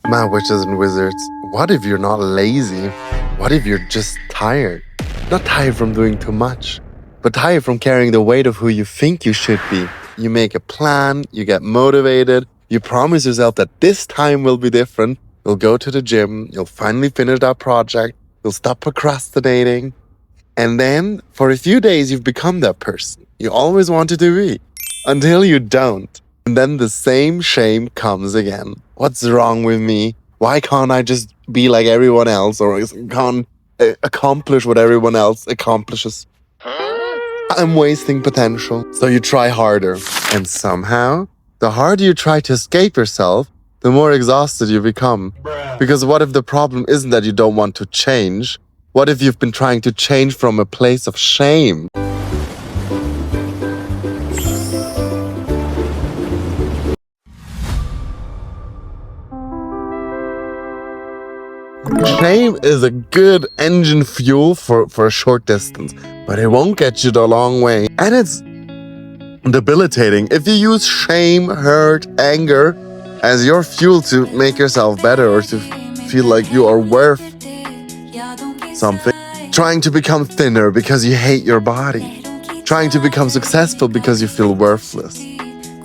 My witches and wizards, what if you're not lazy? What if you're just tired? Not tired from doing too much, but tired from carrying the weight of who you think you should be. You make a plan, you get motivated, you promise yourself that this time will be different. You'll go to the gym, you'll finally finish that project, you'll stop procrastinating. And then, for a few days, you've become that person you always wanted to be, until you don't. And then the same shame comes again. What's wrong with me? Why can't I just be like everyone else, or can't accomplish what everyone else accomplishes? I'm wasting potential. So you try harder. And somehow, the harder you try to escape yourself, the more exhausted you become. Because what if the problem isn't that you don't want to change? What if you've been trying to change from a place of shame? Shame is a good engine fuel for a short distance, but it won't get you the long way. And it's debilitating. If you use shame, hurt, anger as your fuel to make yourself better or to feel like you are worth something, trying to become thinner because you hate your body, trying to become successful because you feel worthless,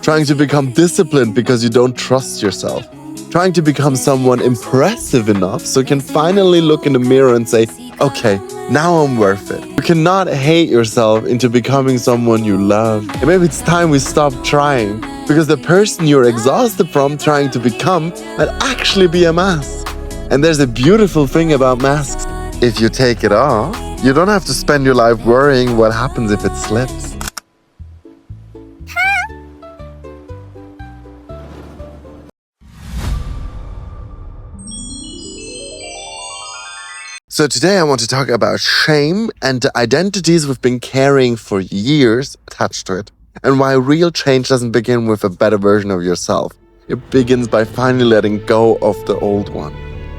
trying to become disciplined because you don't trust yourself, trying to become someone impressive enough so you can finally look in the mirror and say, okay, now I'm worth it. You cannot hate yourself into becoming someone you love. And maybe it's time we stop trying, because the person you're exhausted from trying to become might actually be a mask. And there's a beautiful thing about masks. If you take it off, you don't have to spend your life worrying what happens if it slips. So today I want to talk about shame and the identities we've been carrying for years attached to it, and why real change doesn't begin with a better version of yourself. It begins by finally letting go of the old one.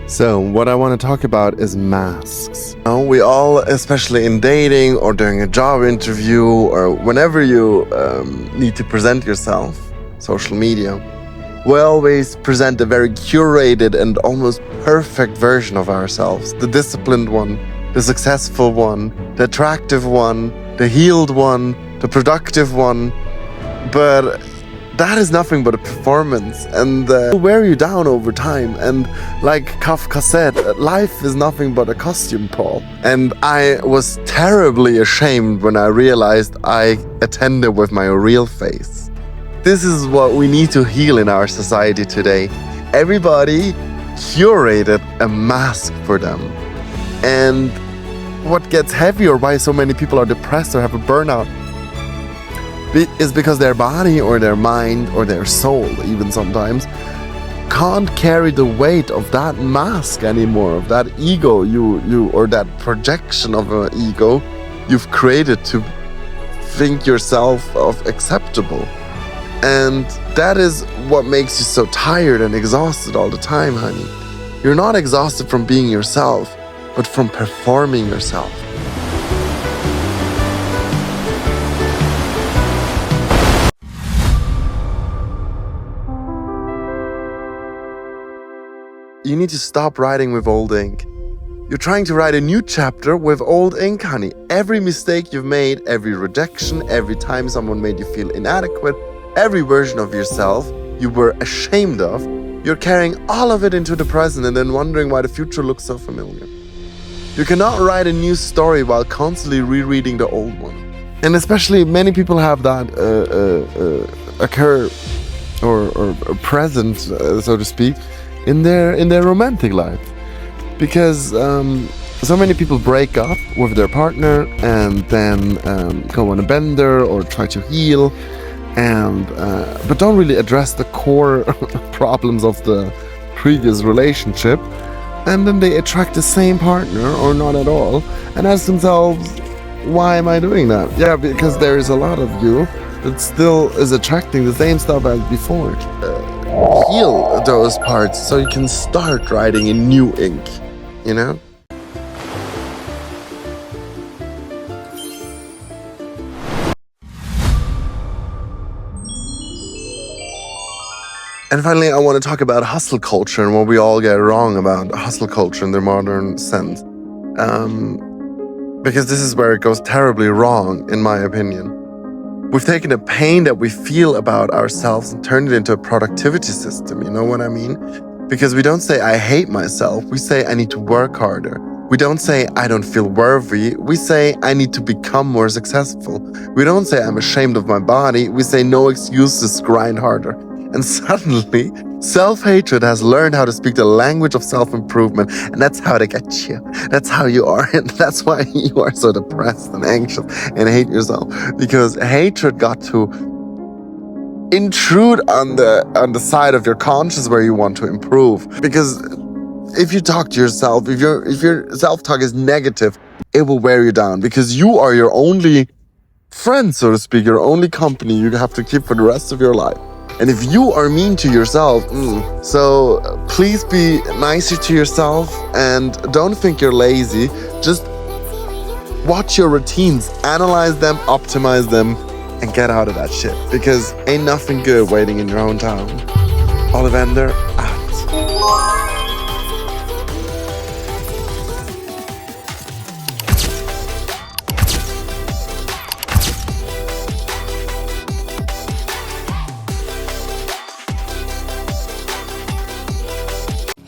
So what I want to talk about is masks. We all, especially in dating or during a job interview or whenever you need to present yourself, social media, we always present a very curated and almost perfect version of ourselves. The disciplined one, the successful one, the attractive one, the healed one, the productive one. But that is nothing but a performance, and will wear you down over time. And like Kafka said, life is nothing but a costume, Paul. And I was terribly ashamed when I realized I attended with my real face. This is what we need to heal in our society today. Everybody curated a mask for them. And what gets heavier, why so many people are depressed or have a burnout, is because their body or their mind or their soul, even sometimes, can't carry the weight of that mask anymore, of that ego you or that projection of an ego you've created to think yourself of acceptable. And that is what makes you so tired and exhausted all the time, honey. You're not exhausted from being yourself, but from performing yourself. You need to stop writing with old ink. You're trying to write a new chapter with old ink, honey. Every mistake you've made, every rejection, every time someone made you feel inadequate, every version of yourself you were ashamed of, you're carrying all of it into the present and then wondering why the future looks so familiar. You cannot write a new story while constantly rereading the old one. And especially many people have that occur or present, so to speak, in their romantic life. Because so many people break up with their partner and then go on a bender or try to heal, and but don't really address the core problems of the previous relationship, and then they attract the same partner or not at all and ask themselves, why am I doing that? Yeah, because there is a lot of you that still is attracting the same stuff as before. Heal those parts so you can start writing in new ink, you know? And finally, I want to talk about hustle culture and what we all get wrong about hustle culture in the modern sense. Because this is where it goes terribly wrong, in my opinion. We've taken the pain that we feel about ourselves and turned it into a productivity system, you know what I mean? Because we don't say, I hate myself, we say, I need to work harder. We don't say, I don't feel worthy, we say, I need to become more successful. We don't say, I'm ashamed of my body, we say, no excuses, grind harder. And suddenly, self-hatred has learned how to speak the language of self-improvement, and that's how they get you. That's how you are, and that's why you are so depressed and anxious and hate yourself. Because hatred got to intrude on the side of your conscience where you want to improve. Because if you talk to yourself, if your self-talk is negative, it will wear you down, because you are your only friend, so to speak, your only company you have to keep for the rest of your life. And if you are mean to yourself, so please be nicer to yourself and don't think you're lazy. Just watch your routines, analyze them, optimize them, and get out of that shit. Because ain't nothing good waiting in your own town. Ollivander, out.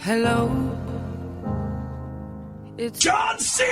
Hello, it's John C.